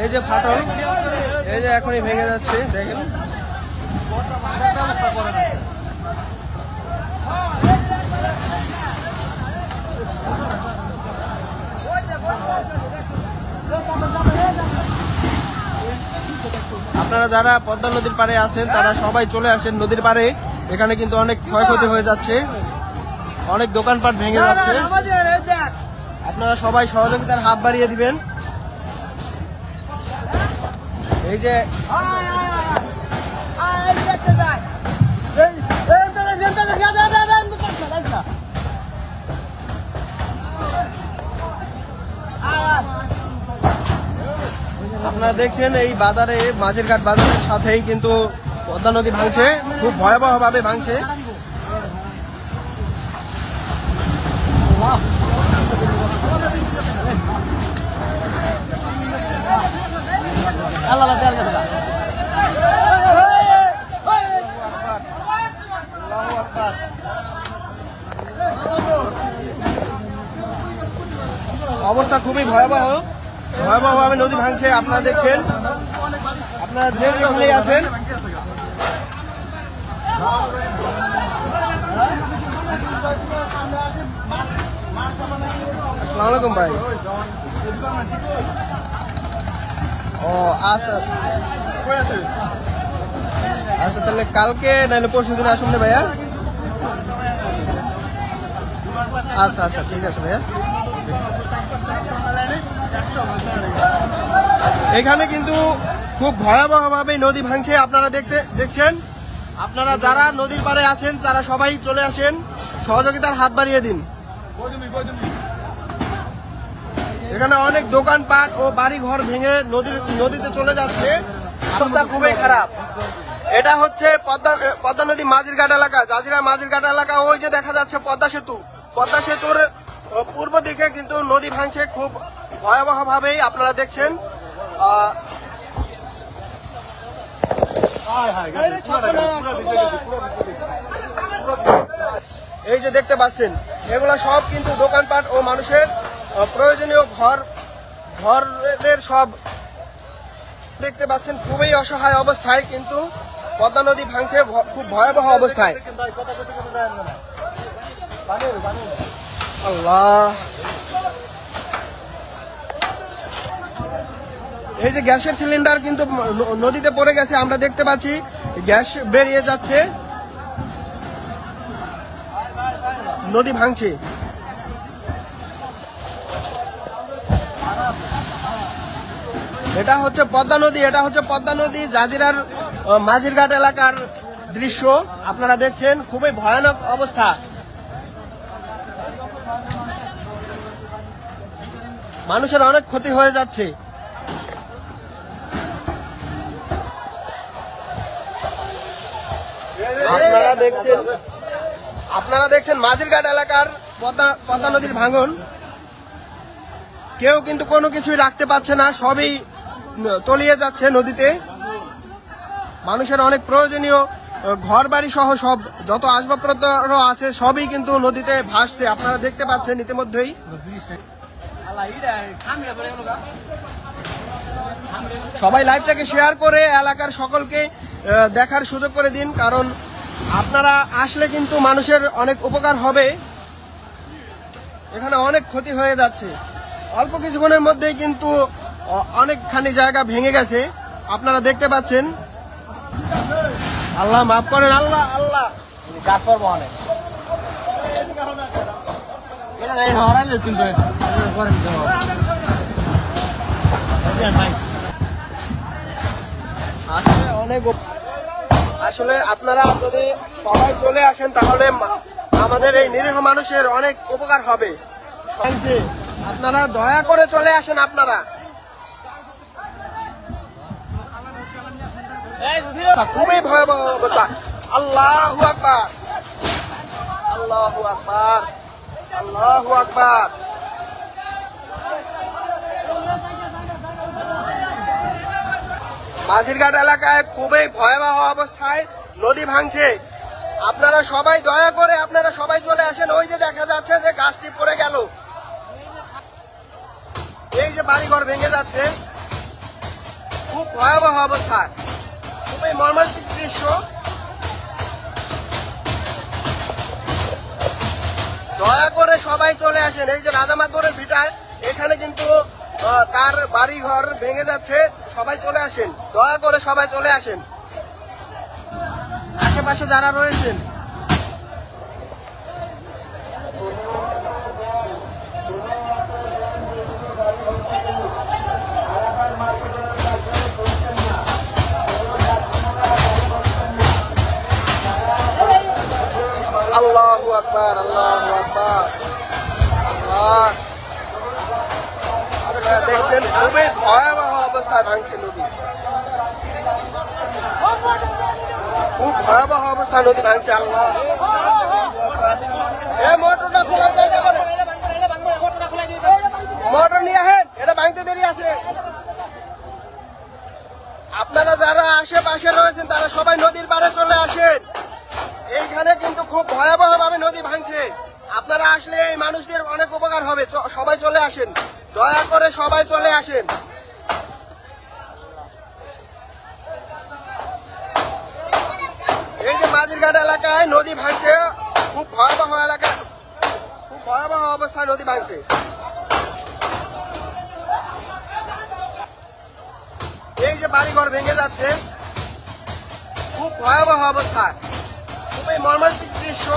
এই যে ফাটল, এই যে এখনই ভেঙে যাচ্ছে, দেখেন। আপনারা যারা পদ্মা নদীর পাড়ে আছেন তারা সবাই চলে আসেন নদীর পাড়ে। এখানে কিন্তু অনেক ক্ষয়ক্ষতি হয়ে যাচ্ছে, অনেক দোকানপাট ভেঙে যাচ্ছে। আপনারা সবাই সহযোগিতার হাত বাড়িয়ে দিবেন। এই যে আপনারা দেখছেন এই বাজারে, মাঝের ঘাট বাজারের সাথেই কিন্তু পদ্মা নদী ভাঙছে, খুব ভয়াবহ ভাবে ভাঙছে। অবস্থা খুবই ভয়াবহ, ভয়াবহভাবে নদী ভাঙছে। আপনারা দেখছেন, আপনারা যে যেখানেই আছেন। আসসালামু আলাইকুম ভাই। ও আচ্ছা আচ্ছা, তাহলে কালকে নাহলে পরশু দিন আসুন না ভাইয়া। আচ্ছা আচ্ছা, ঠিক আছে ভাইয়া। এখানে কিন্তু খুব ভয়াবহভাবে নদী ভাঙছে, আপনারা দেখছেন। আপনারা যারা নদীর পাড়ে আছেন তারা সবাই চলে আসেন, সহযোগিতার হাত বাড়িয়ে দিন। এখানে অনেক দোকানপাট ও বাড়ি ঘর ভেঙে নদীতে চলে যাচ্ছে, অবস্থা খুবই খারাপ। এটা হচ্ছে পদ্মা নদী মাঝিরঘাট এলাকা, জাজিরা মাঝিরঘাট এলাকা। ওই যে দেখা যাচ্ছে পদ্মা সেতু, পদ্মা সেতুর পূর্ব দিকে কিন্তু নদী ভাঙছে খুব ভয়াবহ ভাবেই, আপনারা দেখছেন। এই যে দেখতে পাচ্ছেন, এগুলা সব কিন্তু দোকানপাট ও মানুষের প্রয়োজনীয় ঘরের সব দেখতে পাচ্ছেন। খুবই অসহায় অবস্থায় কিন্তু পদ্মা নদী ভাঙছে খুব ভয়াবহ অবস্থায়। আল্লাহ, এই যে গ্যাসের সিলিন্ডার কিন্তু নদীতে পড়ে গেছে, আমরা দেখতে পাচ্ছি গ্যাস বেরিয়ে যাচ্ছে, নদী ভাঙছে। এটা হচ্ছে পদ্মা নদী, এটা হচ্ছে পদ্মা নদী জাজিরার মাঝিরঘাট এলাকার দৃশ্য আপনারা দেখছেন। খুবই ভয়ানক অবস্থা, মানুষের অনেক ক্ষতি হয়ে যাচ্ছে। আপনারা দেখছেন মাঝিরঘাট এলাকার পদ্মা নদীর ভাঙন। কেউ কিন্তু কোনো কিছুই রাখতে পারছে না, সবই তলিয়ে যাচ্ছে নদীতে। মানুষের অনেক প্রয়োজনীয় ঘর বাড়ি সহ সব যত আসবাবপত্র আছে সবই কিন্তু নদীতে ভাসছে, আপনারা দেখতে পাচ্ছেন ইতিমধ্যেই। সবাই লাইভটাকে শেয়ার করে এলাকার সকলকে দেখার সুযোগ করে দিন, কারণ আপনারা আসলে কিন্তু মানুষের অনেক উপকার হবে। এখানে অনেক ক্ষতি হয়ে যাচ্ছে, অল্প কিছুক্ষণের মধ্যেই কিন্তু অনেকখানি জায়গা ভেঙে গেছে, আপনারা দেখতে পাচ্ছেন। আল্লাহ মাফ করেন, আল্লাহ আল্লাহ। আসলে আপনারা যদি সবাই চলে আসেন তাহলে আমাদের এই নিরীহ মানুষের অনেক উপকার হবে। আপনারা দয়া করে চলে আসেন। আপনারা খুবই ভয়াবহ অবস্থা। আল্লাহু আকবার, আল্লাহু আকবার, আল্লাহু আকবার। মাঝিরঘাট এলাকায় খুবই ভয়াবহ অবস্থায় নদী ভাঙছে। আপনারা সবাই দয়া করে আপনারা সবাই চলে আসেন। ওই যে দেখা যাচ্ছে যে গাছটি পড়ে গেল, এই যে বাড়িঘর ভেঙে যাচ্ছে। খুব ভয়াবহ অবস্থা, খুবই মর্মান্তিক দৃশ্য। দয়া করে সবাই চলে আসেন। এই যে রাজামাতপুরের ভিটায় এখানে কিন্তু তার বাড়ি ঘর ভেঙে যাচ্ছে। সবাই চলে আসেন, দয়া করে সবাই চলে আসেন, আশেপাশে যারা রয়েছেন। আল্লাহু আকবার, আল্লাহু আকবার। আল্লাহ, আপনারা দেখছেন খুবই ভয়াবহ অবস্থায় ভাঙছে নদী, খুব ভয়াবহ অবস্থায় নদী ভাঙছে। আল্লাহ, মোটরটা খোলার চেষ্টা করো, মোটর নিয়ে আসেন, এটা ভাঙতে দেরি আছে। আপনারা যারা আশেপাশে রয়েছেন তারা সবাই নদীর পাড়ে চলে আসেন। এইখানে কিন্তু খুব ভয়াবহ ভাবে নদী ভাঙছে। আপনারা আসলে এই মানুষদের অনেক উপকার হবে। সবাই চলে আসেন, দয়া করে সবাই চলে আসেন। এই যে মাঝিরঘাট এলাকায় নদী ভাঙছে, খুব ভয়াবহ এলাকা, খুব ভয়াবহ অবস্থায় নদী ভাঙছে। এই যে বাড়িঘর ভেঙে যাচ্ছে, খুব ভয়াবহ অবস্থা, খুবই মর্মান্তিক দৃশ্য।